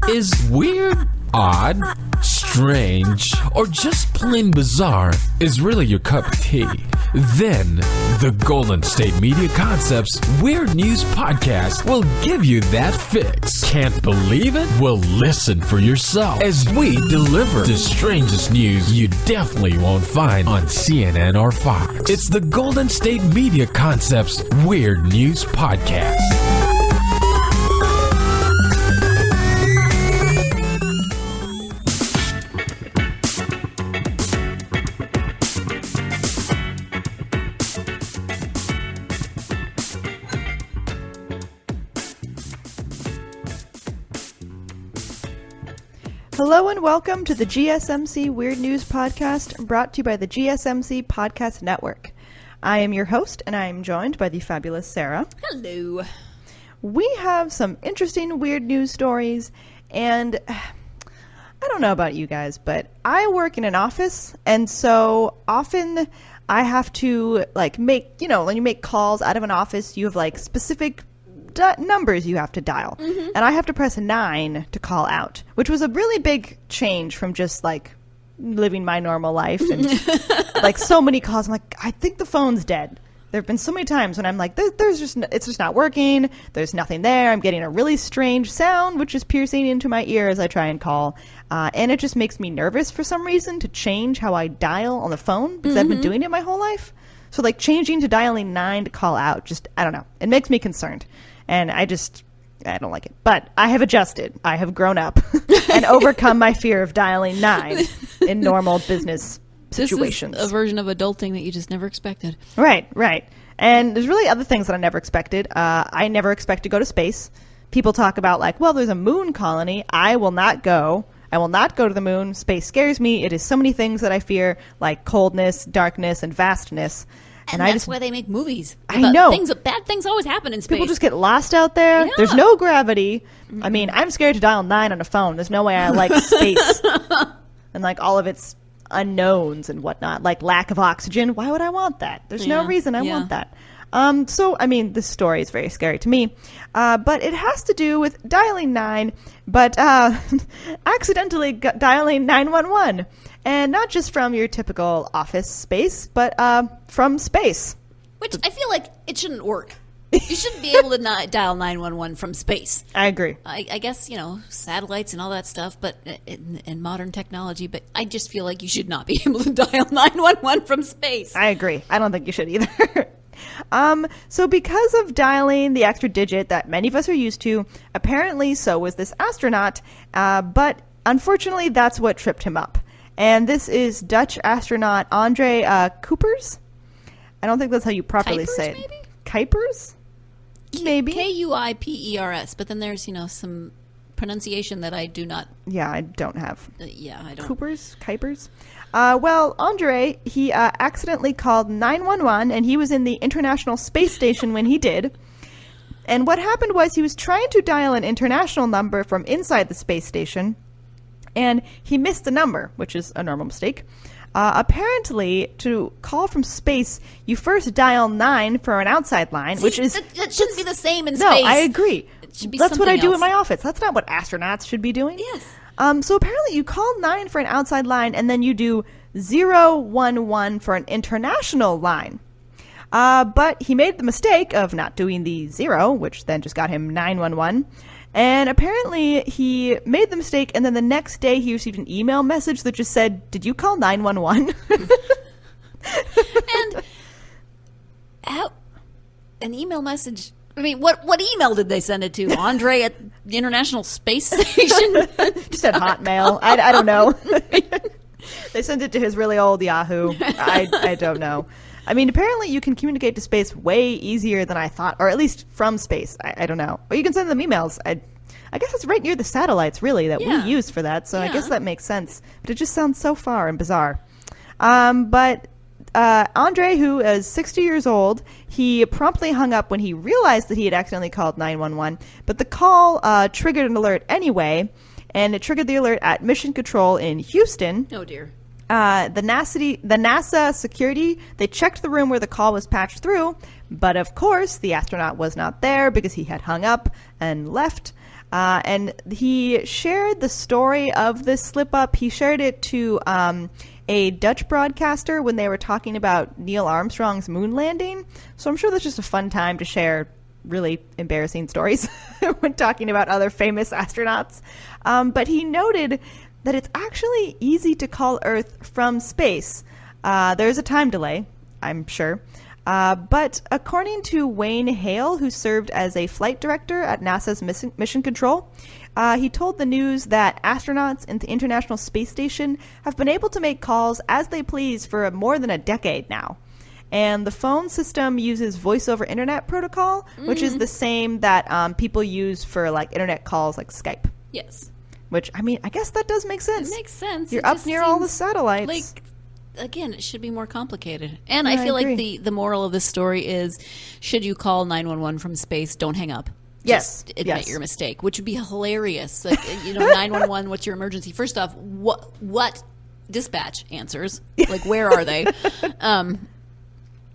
Is weird, odd, strange, or just plain bizarre is really your cup of tea? Then, the Golden State Media Concepts Weird News Podcast will give you that fix. Can't believe it? Well, listen for yourself as we deliver the strangest news you definitely won't find on CNN or Fox. It's the Golden State Media Concepts Weird News Podcast. Hello and welcome to the GSMC Weird News Podcast, brought to you by the GSMC Podcast Network. I am your host, and I am joined by the fabulous Sarah. Hello. We have some interesting weird news stories, and I don't know about you guys, but I work in an office, and so often I have to make, when you make calls out of an office, you have specific numbers you have to dial, and I have to press 9 to call out, which was a really big change from just living my normal life and so many calls. I'm like, I think the phone's dead. There have been so many times when I'm like, it's just not working. There's nothing there. I'm getting a really strange sound, which is piercing into my ear as I try and call, and it just makes me nervous for some reason to change how I dial on the phone because I've been doing it my whole life. So changing to dialing 9 to call out, just I don't know. It makes me concerned. And I don't like it. But I have adjusted. I have grown up and overcome my fear of dialing 9 in normal business situations. This is a version of adulting that you just never expected. Right. And there's really other things that I never expected. I never expect to go to space. People talk about there's a moon colony. I will not go. I will not go to the moon. Space scares me. It is so many things that I fear, like coldness, darkness, and vastness. And that's why they make movies. I know. Bad things always happen in space. People just get lost out there. Yeah. There's no gravity. I mean, I'm scared to dial 9 on a phone. There's no way I like space and all of its unknowns and whatnot. Lack of oxygen. Why would I want that? There's no reason I want that. So, I mean, this story is very scary to me. But it has to do with dialing 9, but accidentally dialing 911. And not just from your typical office space, but from space. Which I feel like it shouldn't work. You shouldn't be able to dial 911 from space. I agree. I guess, satellites and all that stuff, but in modern technology, but I just feel like you should not be able to dial 911 from space. I agree. I don't think you should either. So because of dialing the extra digit that many of us are used to, apparently so was this astronaut, but unfortunately that's what tripped him up. And this is Dutch astronaut Andre Kuipers. I don't think that's how you properly say it. Maybe? Kuipers? Maybe. Kuipers, but then there's, some pronunciation that I do not... Yeah, I don't have. I don't. Kuipers? Well, Andre, he accidentally called 911, and he was in the International Space Station when he did. And what happened was he was trying to dial an international number from inside the space station, and he missed the number, which is a normal mistake. Apparently, to call from space, you first dial 9 for an outside line, which is... That shouldn't be the same in space. No, I agree. It should be That's what I do else. in my office. That's not what astronauts should be doing. Yes. So apparently you call 9 for an outside line, and then you do 011 for an international line. But he made the mistake of not doing the 0, which then just got him 911. And apparently he made the mistake, and then the next day he received an email message that just said, "Did you call 911?" And how an email message... I mean, what email did they send it to? Andre at the International Space Station? Just said Hotmail. I don't know. They sent it to his really old Yahoo. I don't know. I mean, apparently you can communicate to space way easier than I thought, or at least from space. I don't know. Or you can send them emails. I guess it's right near the satellites, really, that we use for that, so I guess that makes sense. But it just sounds so far and bizarre. But Andre, who is 60 years old, he promptly hung up when he realized that he had accidentally called 911, but the call triggered an alert anyway, and it triggered the alert at Mission Control in Houston. Oh, dear. The NASA security, they checked the room where the call was patched through, but of course the astronaut was not there because he had hung up and left. And he shared the story of this slip-up. He shared it to a Dutch broadcaster when they were talking about Neil Armstrong's moon landing. So I'm sure that's just a fun time to share really embarrassing stories when talking about other famous astronauts. But he noted that it's actually easy to call Earth from space. There's a time delay, I'm sure. But according to Wayne Hale, who served as a flight director at NASA's Mission Control, he told the news that astronauts in the International Space Station have been able to make calls as they please for more than a decade now. And the phone system uses voice over internet protocol, which is the same that people use for like internet calls like Skype. Yes. Which, I mean, I guess that does make sense. It makes sense. You're It up just near all the seems satellites. Like, again, it should be more complicated. And Yeah, I feel I agree. like the moral of this story is, should you call 911 from space, don't hang up. Yes, Just admit yes. your mistake, which would be hilarious. Like, 911, what's your emergency? First off, what dispatch answers? Like, where are they?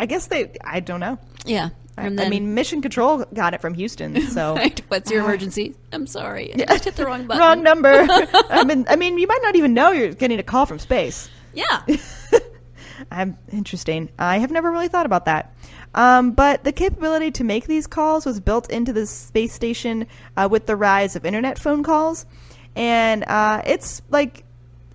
I guess I don't know. Yeah. And I mean, Mission Control got it from Houston, so. right, what's your emergency? I'm sorry. I just hit the wrong button. Wrong number. I mean, you might not even know you're getting a call from space. Yeah. Interesting. I have never really thought about that. But the capability to make these calls was built into the space station with the rise of internet phone calls. And it's like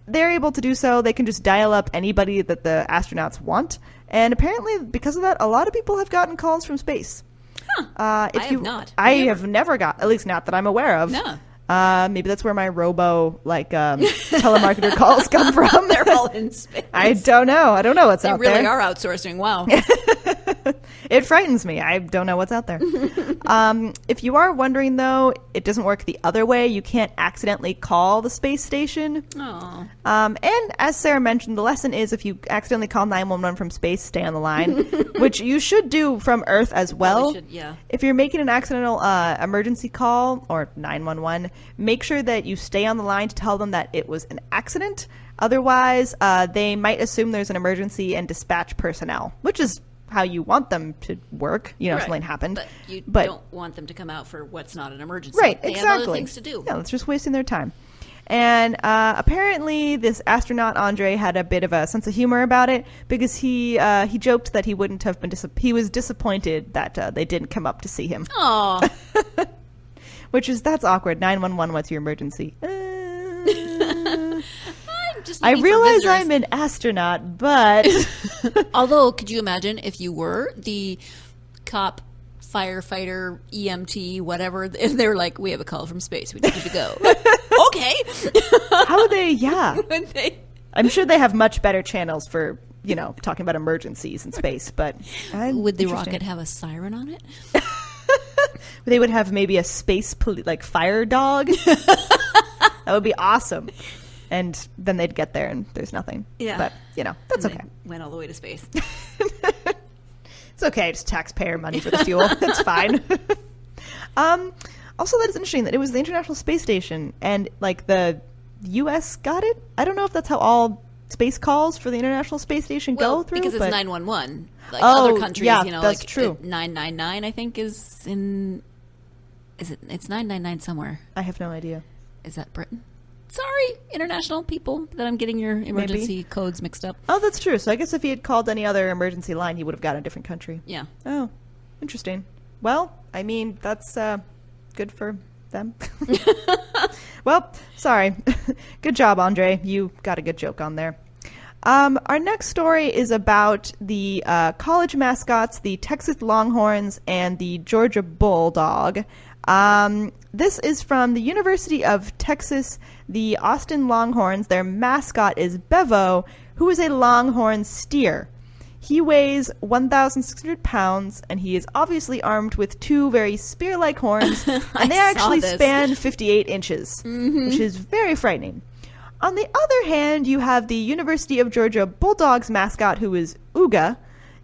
they're able to do so. They can just dial up anybody that the astronauts want. And apparently, because of that, a lot of people have gotten calls from space. Huh. I have not. I have never got, at least not that I'm aware of. No. Maybe that's where my robo telemarketer calls come from. They're all in space. I don't know. I don't know what's They out really there. are outsourcing. Wow. It frightens me. I don't know what's out there. If you are wondering, though, it doesn't work the other way. You can't accidentally call the space station. Oh. And as Sarah mentioned, the lesson is if you accidentally call 911 from space, stay on the line, which you should do from Earth as well. Should, yeah. If you're making an accidental emergency call or 911, make sure that you stay on the line to tell them that it was an accident. Otherwise, they might assume there's an emergency and dispatch personnel, which is how you want them to work. Right. Something happened. But you But- don't want them to come out for what's not an emergency. Right, They exactly. have other things to do. Yeah, it's just wasting their time. And apparently, this astronaut Andre had a bit of a sense of humor about it because he joked that he wouldn't have been he was disappointed that they didn't come up to see him. Aw. That's awkward. 911, what's your emergency? I'm just I looking for realize visitors. I'm an astronaut, but Although, could you imagine if you were the cop, firefighter, EMT, whatever, and they're like, we have a call from space. We need you to go. Okay. how would they? Yeah, When they- I'm sure they have much better channels for talking about emergencies in space. But Would the interesting. rocket have a siren on it? They would have maybe a space fire dog. That would be awesome. And then they'd get there and there's nothing. Yeah. But that's And okay. they went all the way to space. It's okay. It's taxpayer money for the fuel. It's fine. Also, that is interesting that it was the International Space Station and the U.S. got it. I don't know if that's how all space calls for the International Space Station go through. because it's but 911. Like Oh, other countries, yeah, that's like true. 999, I think, is in. Is it? It's 999 somewhere. I have no idea. Is that Britain? Sorry, international people, that I'm getting your emergency codes mixed up. Oh, that's true. So I guess if he had called any other emergency line, he would have got a different country. Yeah. Oh, interesting. Well, I mean, that's good for them. Well, sorry. Good job, Andre. You got a good joke on there. Our next story is about the college mascots, the Texas Longhorns and the Georgia Bulldog. This is from the University of Texas, the Austin Longhorns. Their mascot is Bevo, who is a longhorn steer. He weighs 1,600 pounds, and he is obviously armed with two very spear-like horns, and they actually span 58 inches, which is very frightening. On the other hand, you have the University of Georgia Bulldogs mascot, who is Uga,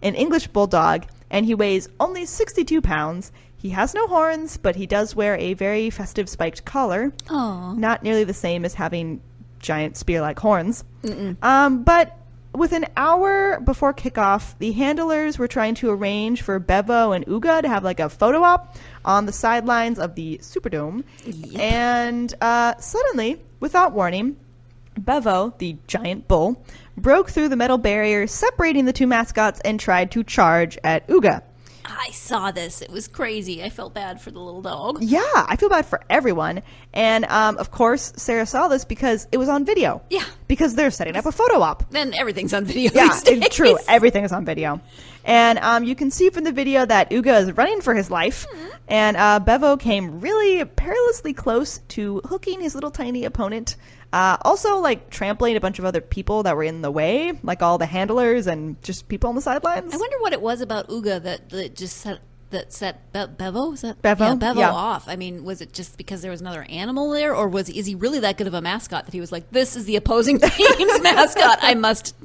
an English bulldog, and he weighs only 62 pounds. He has no horns, but he does wear a very festive spiked collar. Aww. Not nearly the same as having giant spear-like horns. But with an hour before kickoff, the handlers were trying to arrange for Bevo and Uga to have like a photo op on the sidelines of the Superdome. Yep. And suddenly, without warning, Bevo, the giant bull, broke through the metal barrier separating the two mascots and tried to charge at Uga. I saw this. It was crazy. I felt bad for the little dog. Yeah, I feel bad for everyone. And, of course, Sarah saw this because it was on video. Yeah. Because they're setting up a photo op. Then everything's on video. Yeah, these days. it's true. Everything is on video. And you can see from the video that Uga is running for his life. And Bevo came really perilously close to hooking his little tiny opponent. Also, like, trampling a bunch of other people that were in the way, like all the handlers and just people on the sidelines. I wonder what it was about Uga that just set Bevo? Is that Bevo? Yeah, Bevo Yeah. off. I mean, was it just because there was another animal there, or is he really that good of a mascot that he was like, this is the opposing team's mascot, I must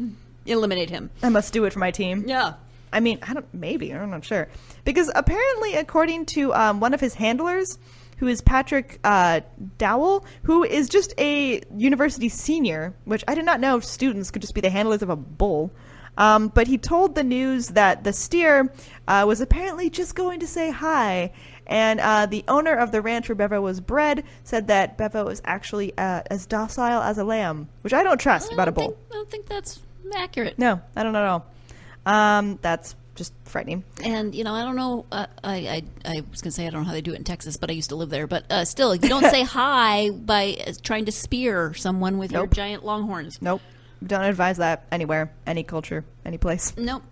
eliminate him. I must do it for my team. Yeah. I mean, I'm not sure. Because apparently, according to one of his handlers, who is Patrick Dowell, who is just a university senior, which I did not know students could just be the handlers of a bull. But he told the news that the steer was apparently just going to say hi. And the owner of the ranch where Bevo was bred said that Bevo is actually as docile as a lamb, which I don't trust about a bull. I don't think that's accurate. No, I don't know at all. That's just frightening. And, I don't know, I was going to say I don't know how they do it in Texas, but I used to live there. But still, you don't say hi by trying to spear someone with your giant longhorns. Nope. Don't advise that anywhere, any culture, any place. Nope.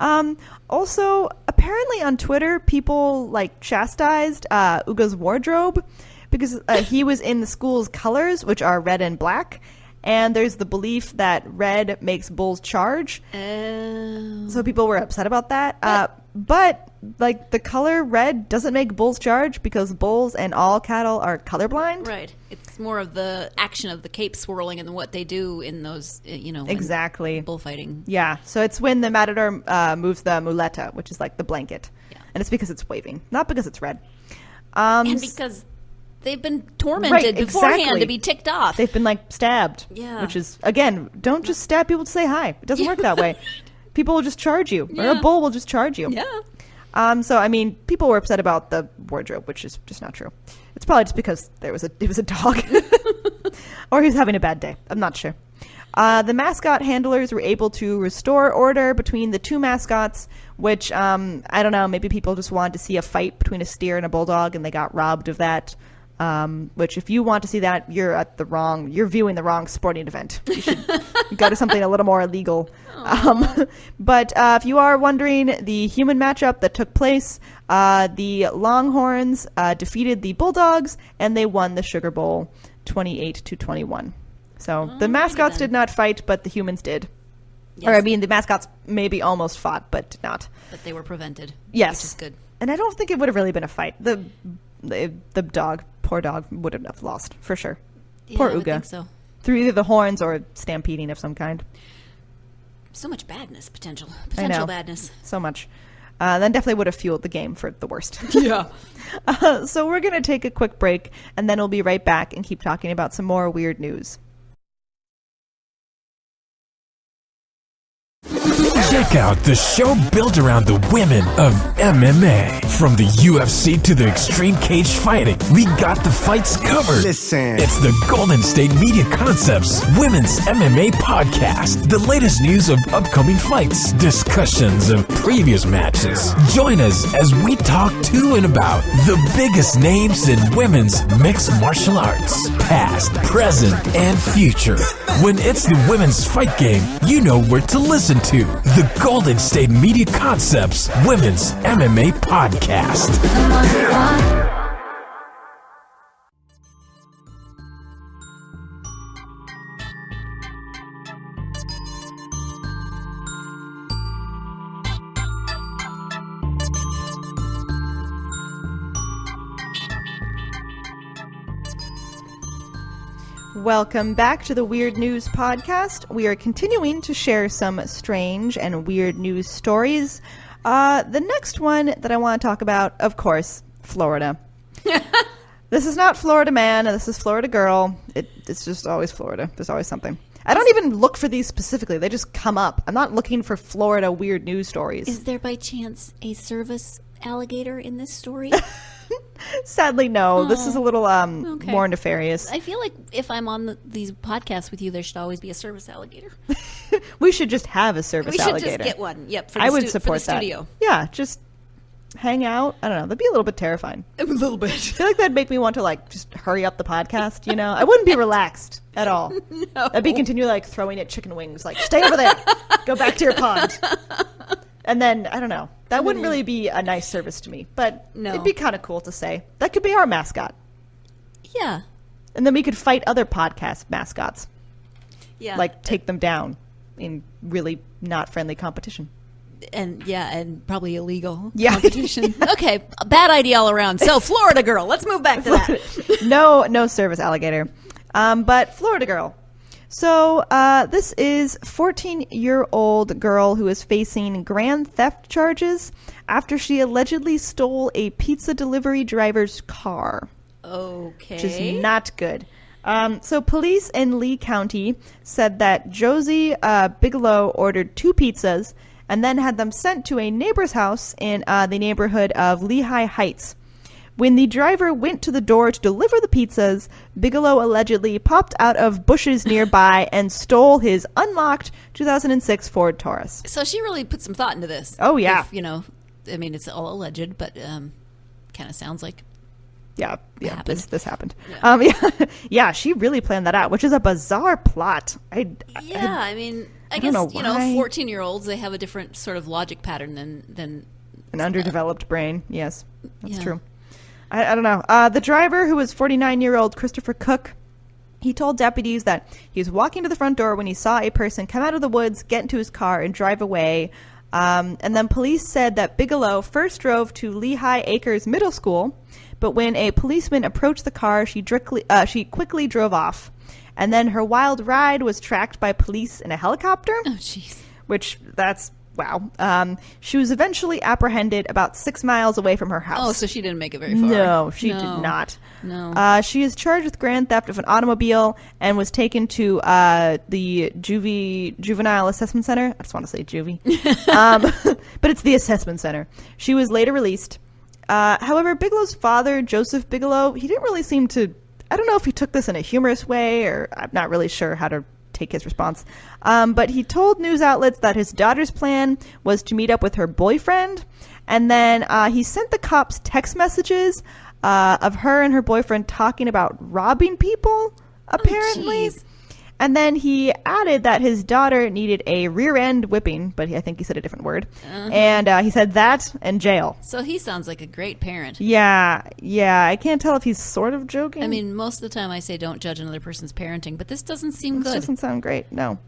Also, apparently on Twitter, people, chastised Uga's wardrobe because he was in the school's colors, which are red and black. And there's the belief that red makes bulls charge. So people were upset about that. But the color red doesn't make bulls charge because bulls and all cattle are colorblind. Right. It's more of the action of the cape swirling and what they do in those, Exactly. bullfighting. Yeah. So it's when the matador moves the muleta, which is like the blanket. Yeah. And it's because it's waving, not because it's red. And because they've been tormented beforehand to be ticked off. They've been stabbed. Yeah. Which is, again, don't just stab people to say hi. It doesn't work that way. People will just charge you, or a bull will just charge you. Yeah. So I mean, people were upset about the wardrobe, which is just not true. It's probably just because it was a dog, or he was having a bad day. I'm not sure. The mascot handlers were able to restore order between the two mascots, which I don't know. Maybe people just wanted to see a fight between a steer and a bulldog, and they got robbed of that. Which if you want to see that, you're viewing the wrong sporting event. You should go to something a little more illegal. But if you are wondering, the human matchup that took place, the Longhorns defeated the Bulldogs and they won the Sugar Bowl 28-21. So the mascots did not fight, but the humans did. Yes. Or I mean, the mascots maybe almost fought, but did not. But they were prevented. Yes. Which is good. And I don't think it would have really been a fight. The dog, poor dog, would have lost for sure. Yeah, Poor I would Uga. think so. Through either the horns or stampeding of some kind. So much badness, potential I know. badness. So much. Then definitely would have fueled the game for the worst. Yeah. So we're going to take a quick break, and then we'll be right back and keep talking about some more weird news. Check out the show built around the women of MMA. From the UFC to the extreme cage fighting, we got the fights covered. Listen. It's the Golden State Media Concepts Women's MMA Podcast. The latest news of upcoming fights, discussions of previous matches. Join us as we talk to and about the biggest names in women's mixed martial arts, past, present, and future. When it's the women's fight game, you know where to listen to. The Golden State Media Concepts Women's MMA Podcast. Welcome back to the Weird News Podcast. We are continuing to share some strange and weird news stories. The next one that I want to talk about, of course, Florida. This is not Florida man, this is Florida girl. It's just always Florida. There's always something. I don't even look for these specifically. They just come up. I'm not looking for Florida weird news stories. Is there by chance a service alligator in this story? Sadly, no. This is a little Okay. more nefarious. I feel like if I'm on these podcasts with you, there should always be a service alligator. We should just have a service We should alligator. just get one. Yep. For the I would support for the that. studio. Yeah, just hang out. I don't know. That'd be a little bit terrifying. A little bit. I feel like that'd make me want to like just hurry up the podcast. You know, I wouldn't be relaxed at all. No. I'd be continually like throwing it chicken wings. Like, stay over there. Go back to your pond. And then I don't know. That wouldn't really be a nice service to me, but No. it'd be kind of cool to say. That could be our mascot, Yeah. and then we could fight other podcast mascots, Yeah. like take them down in really not friendly competition. And probably illegal Yeah. competition. Okay, a bad idea all around. So Florida girl, let's move back to that. No service alligator, but Florida girl. So this is 14-year-old girl who is facing grand theft charges after she allegedly stole a pizza delivery driver's car, Okay. which is not good. So police in Lee County said that Josie Bigelow ordered 2 pizzas and then had them sent to a neighbor's house in the neighborhood of Lehigh Heights. When the driver went to the door to deliver the pizzas, Bigelow allegedly popped out of bushes nearby and stole his unlocked 2006 Ford Taurus. So she really put some thought into this. Oh, yeah. If, I mean, it's all alleged, but kind of sounds like Yeah, happened. this happened. Yeah. Yeah, she really planned that out, which is a bizarre plot. I mean, I guess, don't know why. 14-year-olds, they have a different sort of logic pattern than An underdeveloped brain. Yes, that's Yeah. true. I don't know. The driver, who was 49-year-old Christopher Cook, he told deputies that he was walking to the front door when he saw a person come out of the woods, get into his car, and drive away. And then police said that Bigelow first drove to Lehigh Acres Middle School, but when a policeman approached the car, she quickly drove off. And then her wild ride was tracked by police in a helicopter. Oh, jeez. Which, that's, wow. She was eventually apprehended about 6 miles away from her house. Oh, so she didn't make it very far. No, she did not. No. She is charged with grand theft of an automobile and was taken to the Juvenile Assessment Center. I just want to say juvie. But it's the assessment center. She was later released. However, Bigelow's father, Joseph Bigelow, he didn't really seem to... I don't know if he took this in a humorous way, or I'm not really sure how to take his response. But he told news outlets that his daughter's plan was to meet up with her boyfriend. And then he sent the cops text messages of her and her boyfriend talking about robbing people, apparently. jeez. And then he added that his daughter needed a rear end whipping, but I think he said a different word. And he said that and jail. So he sounds like a great parent. Yeah. I can't tell if he's sort of joking. I mean, most of the time I say don't judge another person's parenting, but this doesn't seem This good. doesn't sound great. No.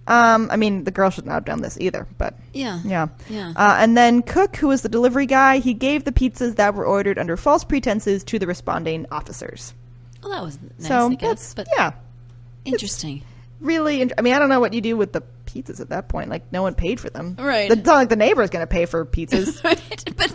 I mean, the girl should not have done this either, but Yeah. yeah. Yeah. And then Cook, who was the delivery guy, he gave the pizzas that were ordered under false pretenses to the responding officers. Well, that was nice, So I guess. that's, But yeah, interesting. really. I mean, I don't know what you do with the pizzas at that point. Like, no one paid for them. Right. It's not like the neighbor's going to pay for pizzas. Right. But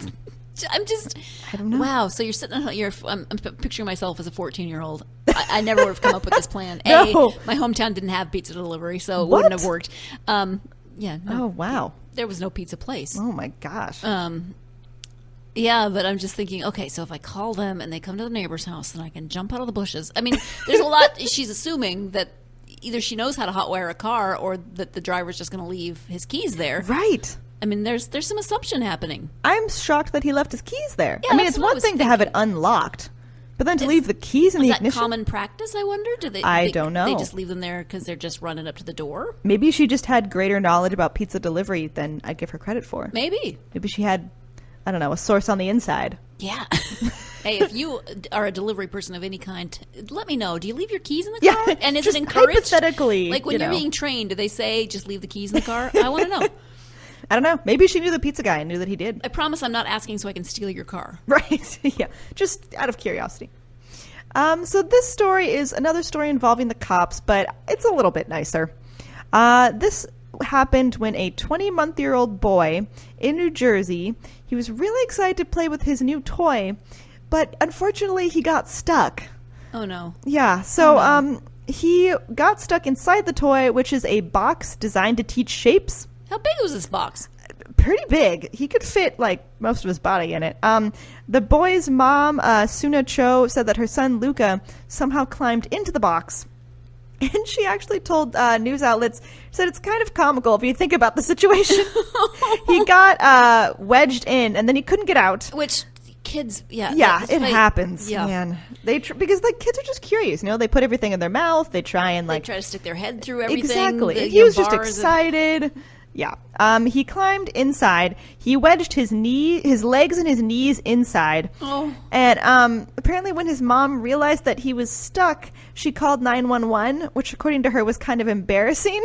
I'm just... I don't know. Wow. So you're sitting on I'm picturing myself as a 14-year-old. I never would have come up with this plan. No. My hometown didn't have pizza delivery, so it What? wouldn't have worked. Yeah. No, Oh, wow. there was no pizza place. Oh, my gosh. Yeah, but I'm just thinking, okay, so if I call them and they come to the neighbor's house, then I can jump out of the bushes. I mean, there's a lot. She's assuming that either she knows how to hotwire a car or that the driver's just going to leave his keys there. Right. I mean, there's some assumption happening. I'm shocked that he left his keys there. Yeah, I mean, that's it's what I one was thing to have it unlocked, but then to leave the keys in Is the that ignition. common practice, I wonder? Do they? I don't know. They just leave them there because they're just running up to the door? Maybe she just had greater knowledge about pizza delivery than I give her credit for. Maybe. Maybe she had, I don't know, a source on the inside. Yeah. Hey, if you are a delivery person of any kind, let me know. Do you leave your keys in the Yeah, car? And is just it encouraged? hypothetically, Like when you you're know. being trained, do they say just leave the keys in the car? I want to know. I don't know. Maybe she knew the pizza guy and knew that he did. I promise I'm not asking so I can steal your car. Right. Yeah. Just out of curiosity. So this story is another story involving the cops, but it's a little bit nicer. This happened when a 20-month-old boy in New Jersey, he was really excited to play with his new toy, but unfortunately he got stuck. Oh, no. Yeah. So he got stuck inside the toy, which is a box designed to teach shapes. How big was this box? Pretty big. He could fit like most of his body in it. The boy's mom, Suna Cho, said that her son Luca somehow climbed into the box. And she actually told news outlets, said it's kind of comical if you think about the situation. He got wedged in, and then he couldn't get out. Which kids, it happens, yeah. man. Because like kids are just curious, they put everything in their mouth. They try and they try to stick their head through everything. Exactly. He was just excited. Yeah. He climbed inside. He wedged his legs and his knees inside. Oh. And apparently when his mom realized that he was stuck, she called 911, which according to her was kind of embarrassing.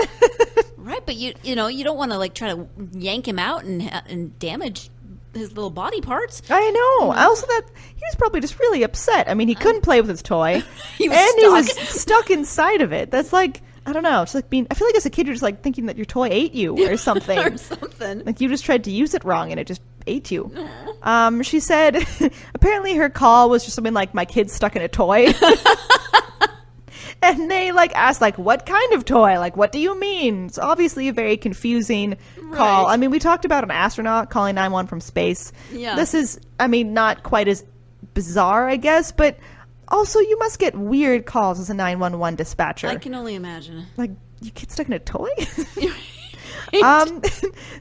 Right, but you don't want to like try to yank him out and damage his little body parts. I know. Also, that he was probably just really upset. I mean, he couldn't play with his toy, he was stuck inside of it. That's like, I don't know. It's like I feel like as a kid, you're just like thinking that your toy ate you or something. Or something. Like you just tried to use it wrong and it just ate you. She said, apparently her call was just something like, my kid's stuck in a toy. And they like asked like, what kind of toy? Like, what do you mean? It's obviously a very confusing call. Right. I mean, we talked about an astronaut calling 911 from space. Yeah. This is, I mean, not quite as bizarre, I guess, but also you must get weird calls as a 911 dispatcher. I can only imagine. Like, your kid stuck in a toy?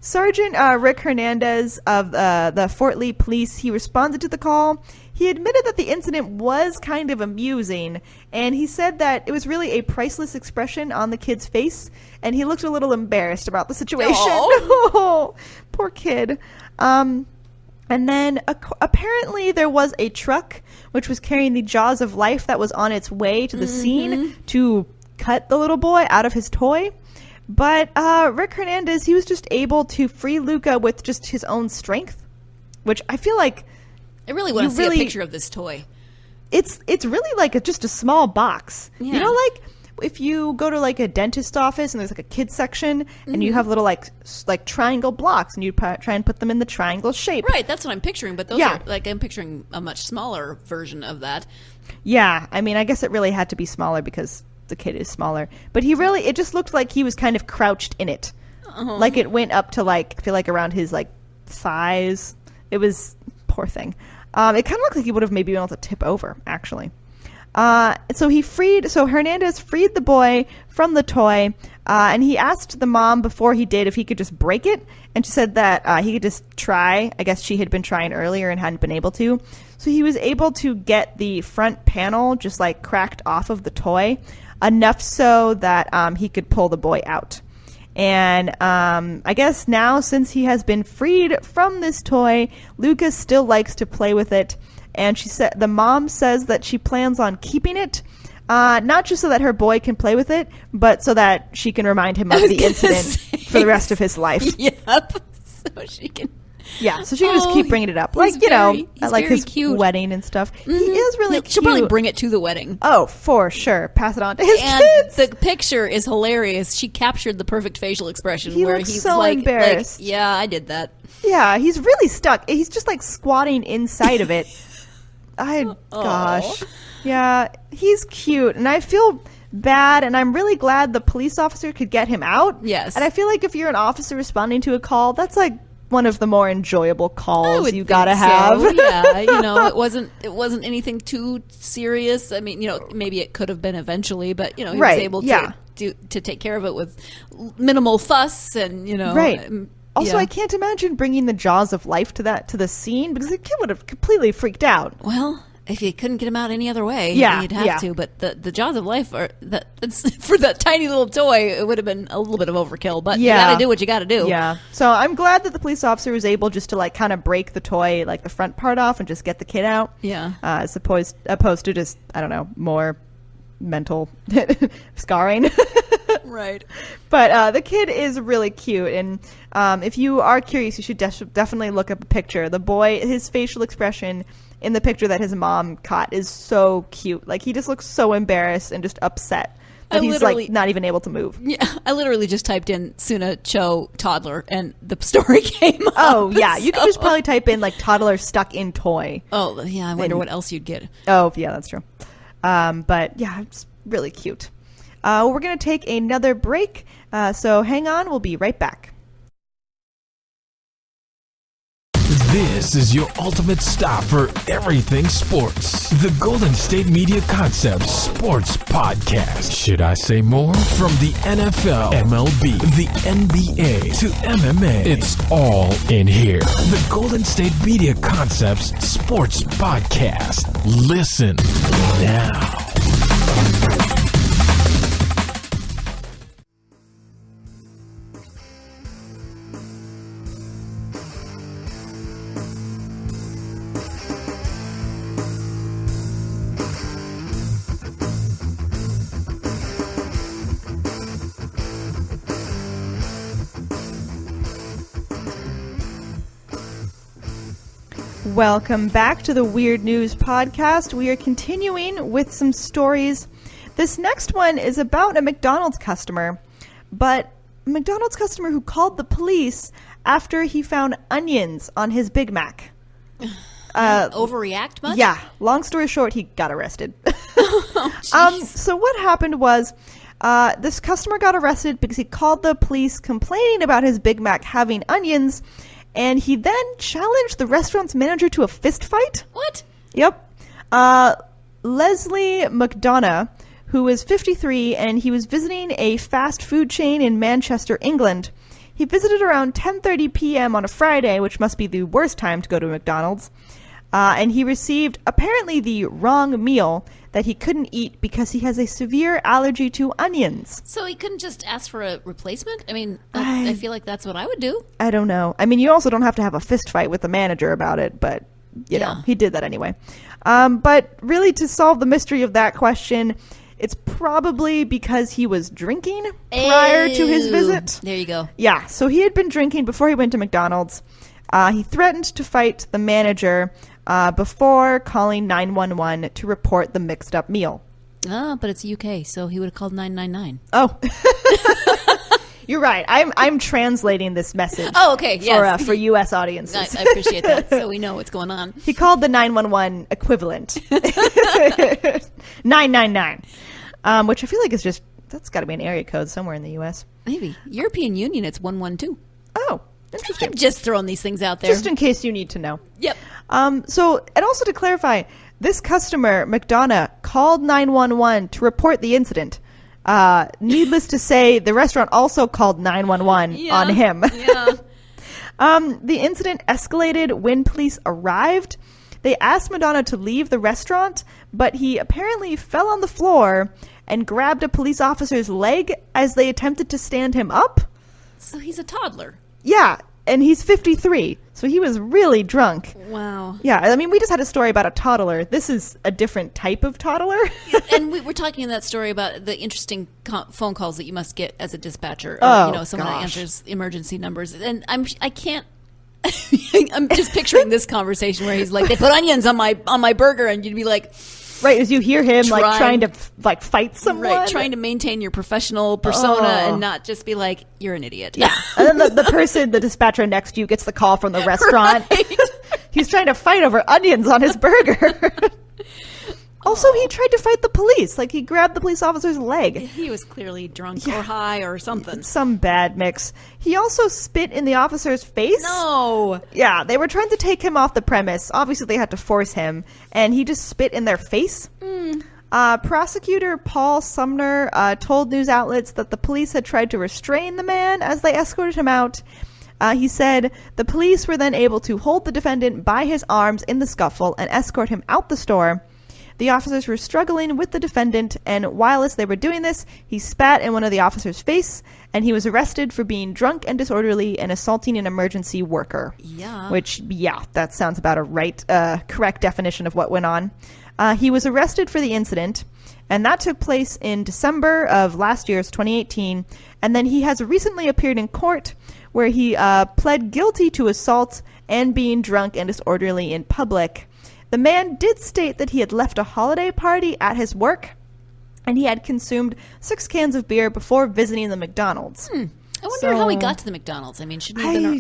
Sergeant Rick Hernandez of the Fort Lee Police, he responded to the call. He admitted that the incident was kind of amusing, and he said that it was really a priceless expression on the kid's face, and he looked a little embarrassed about the situation. Oh, poor kid. And then apparently there was a truck which was carrying the jaws of life that was on its way to the scene to cut the little boy out of his toy. But Rick Hernandez, he was just able to free Luca with just his own strength, which I feel like I really want to see a picture of this toy. It's really like just a small box. Yeah. You know, like if you go to like a dentist office and there's like a kids section and you have little like triangle blocks and you try and put them in the triangle shape. Right, that's what I'm picturing. But those are like, I'm picturing a much smaller version of that. Yeah, I mean, I guess it really had to be smaller because the kid is smaller. But it just looked like he was kind of crouched in it. Like it went up to like, I feel like around his like thighs. It was, poor thing. It kind of looked like he would have maybe been able to tip over, actually. So Hernandez freed the boy from the toy, and he asked the mom before he did if he could just break it, and she said that he could just try. I guess she had been trying earlier and hadn't been able to. So he was able to get the front panel just like cracked off of the toy, enough so that he could pull the boy out. And I guess now, since he has been freed from this toy, Lucas still likes to play with it. And the mom says that she plans on keeping it, not just so that her boy can play with it, but so that she can remind him of the incident for the rest of his life. Yep. So she can. Yeah, so she can just keep bringing it up, like at like his cute. wedding and stuff. He is really cute. She'll probably bring it to the wedding. Oh, for sure. Pass it on to his and kids. The picture is hilarious. She captured the perfect facial expression He where looks he's so like, embarrassed. yeah, I did that. Yeah, he's really stuck. He's just like squatting inside of it. Gosh. Yeah, he's cute, and I feel bad, and I'm really glad the police officer could get him out. Yes. And I feel like if you're an officer responding to a call, that's like one of the more enjoyable calls you gotta have. Yeah, it wasn't anything too serious. I mean, maybe it could have been eventually, but he was able to take care of it with minimal fuss and Right. Also, I can't imagine bringing the jaws of life to the scene because the kid would have completely freaked out. Well, if you couldn't get him out any other way, you'd have to. But the jaws of life it's for that tiny little toy. It would have been a little bit of overkill. But you got to do what you got to do. Yeah. So I'm glad that the police officer was able just to like kind of break the toy, like the front part off, and just get the kid out. Yeah. As opposed to just more mental scarring. Right. But the kid is really cute, and if you are curious, you should definitely look up a picture. The boy, his facial expression in the picture that his mom caught is so cute. Like, he just looks so embarrassed and just upset that he's like not even able to move. Yeah, I literally just typed in Suna Cho Toddler, and the story came up. Oh, yeah. You can just probably type in like toddler stuck in toy. Oh, yeah. I wonder what else you'd get. Oh, yeah, that's true. But yeah, it's really cute. We're going to take another break, so hang on. We'll be right back. This is your ultimate stop for everything sports. The Golden State Media Concepts Sports Podcast. Should I say more? From the NFL, MLB, the NBA to MMA, it's all in here. The Golden State Media Concepts Sports Podcast. Listen now. Welcome back to the Weird News Podcast. We are continuing with some stories. This next one is about a McDonald's customer, but a McDonald's customer who called the police after he found onions on his Big Mac. Overreact much? Yeah. Long story short, he got arrested. So what happened was this customer got arrested because he called the police complaining about his Big Mac having onions. And he then challenged the restaurant's manager to a fist fight. What? Yep. Leslie McDonough, who was 53, and he was visiting a fast food chain in Manchester, England. He visited around 10:30 p.m. on a Friday, which must be the worst time to go to McDonald's. And he received apparently the wrong meal that he couldn't eat because he has a severe allergy to onions. So he couldn't just ask for a replacement? I mean, I feel like that's what I would do. I don't know. I mean, you also don't have to have a fist fight with the manager about it, but, you know, he did that anyway. But really, to solve the mystery of that question, it's probably because he was drinking prior to his visit. There you go. Yeah, so he had been drinking before he went to McDonald's. He threatened to fight the manager before calling 911 to report the mixed up meal. Oh, but it's UK, so he would have called 999. Oh, you're right. I'm translating this message. Oh, okay. Yes. For U.S. audiences. I appreciate that, so we know what's going on. He called the 911 equivalent 999, which I feel like is that's got to be an area code somewhere in the U.S. Maybe European Union. It's 112. Oh, interesting. I'm just throwing these things out there, just in case you need to know. Yep. So, and also to clarify, this customer, McDonough, called 911 to report the incident. Needless to say, the restaurant also called 911 on him. Yeah. The incident escalated when police arrived. They asked McDonough to leave the restaurant, but he apparently fell on the floor and grabbed a police officer's leg as they attempted to stand him up. So he's a toddler. Yeah. And he's 53, so he was really drunk. Wow. Yeah, I mean, we just had a story about a toddler. This is a different type of toddler. And we're talking in that story about the interesting phone calls that you must get as a dispatcher. Someone that answers emergency numbers. And I can't. I'm just picturing this conversation where he's like, "They put onions on my burger," and you'd be like. Right, as you hear him trying to fight someone. Right, trying to maintain your professional persona and not just be like, you're an idiot. Yeah. And then the dispatcher next to you gets the call from the restaurant. Right. He's trying to fight over onions on his burger. Also, he tried to fight the police. Like, he grabbed the police officer's leg. He was clearly drunk or high or something. Some bad mix. He also spit in the officer's face. No. Yeah, they were trying to take him off the premise. Obviously, they had to force him. And he just spit in their face. Prosecutor Paul Sumner told news outlets that the police had tried to restrain the man as they escorted him out. He said the police were then able to hold the defendant by his arms in the scuffle and escort him out the store. The officers were struggling with the defendant, and while as they were doing this, he spat in one of the officers' face, and he was arrested for being drunk and disorderly and assaulting an emergency worker. Yeah. Which, that sounds about a correct definition of what went on. He was arrested for the incident, and that took place in December of last year's 2018, and then he has recently appeared in court where he pled guilty to assault and being drunk and disorderly in public. The man did state that he had left a holiday party at his work, and he had consumed 6 cans of beer before visiting the McDonald's. I wonder how he got to the McDonald's. I mean,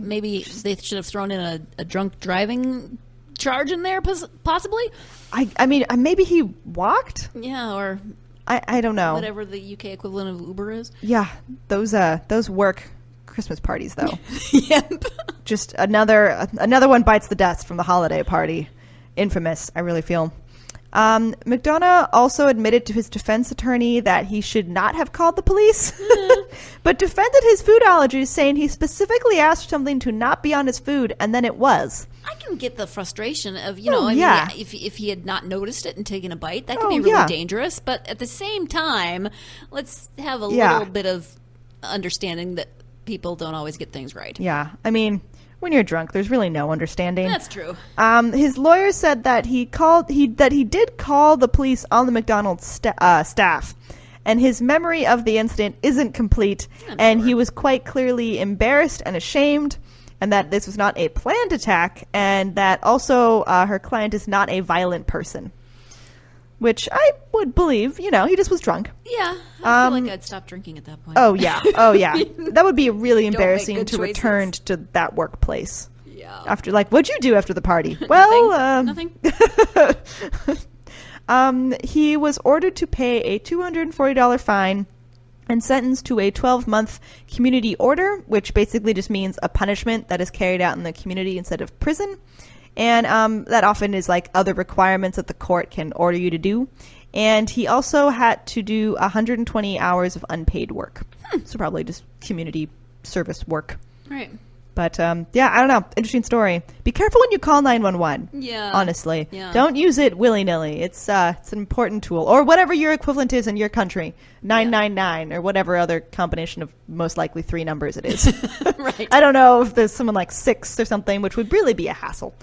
maybe they should have thrown in a drunk driving charge in there, possibly? I mean, maybe he walked? Yeah, or I don't know. Whatever the UK equivalent of Uber is. Yeah, those work Christmas parties though. Yep. Just another one bites the dust from the holiday party. Infamous, I really feel. McDonough also admitted to his defense attorney that he should not have called the police, but defended his food allergies, saying he specifically asked for something to not be on his food, and then it was. I can get the frustration of, yeah. if he had not noticed it and taken a bite, that could be really dangerous. But at the same time, let's have a little bit of understanding that people don't always get things right. Yeah, I mean, when you're drunk, there's really no understanding. That's true. His lawyer said that he did call the police on the McDonald's staff, and his memory of the incident isn't complete, and he was quite clearly embarrassed and ashamed, and that this was not a planned attack, and that also her client is not a violent person. Which I would believe, he just was drunk. Yeah, I feel like I'd stop drinking at that point. Oh, yeah. That would be really Don't embarrassing make good to return to that workplace. Yeah. After, what'd you do after the party? Well, Nothing. He was ordered to pay a $240 fine and sentenced to a 12-month community order, which basically just means a punishment that is carried out in the community instead of prison. And that often is other requirements that the court can order you to do. And he also had to do 120 hours of unpaid work. So probably just community service work. Right. But I don't know. Interesting story. Be careful when you call 911. Yeah. Honestly. Yeah. Don't use it willy-nilly. It's an important tool. Or whatever your equivalent is in your country. 999 or whatever other combination of most likely 3 numbers it is. Right. I don't know if there's someone 6 or something, which would really be a hassle.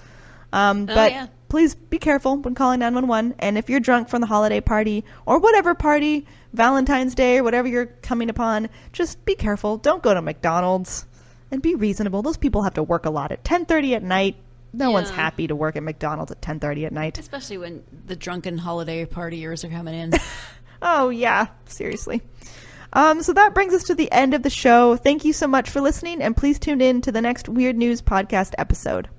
But please be careful when calling 911. And if you're drunk from the holiday party or whatever party, Valentine's Day or whatever you're coming upon, just be careful. Don't go to McDonald's and be reasonable. Those people have to work a lot at 10:30 at night. No one's happy to work at McDonald's at 10:30 at night. Especially when the drunken holiday partiers are coming in. Oh, yeah. Seriously. So that brings us to the end of the show. Thank you so much for listening, and please tune in to the next Weird News podcast episode.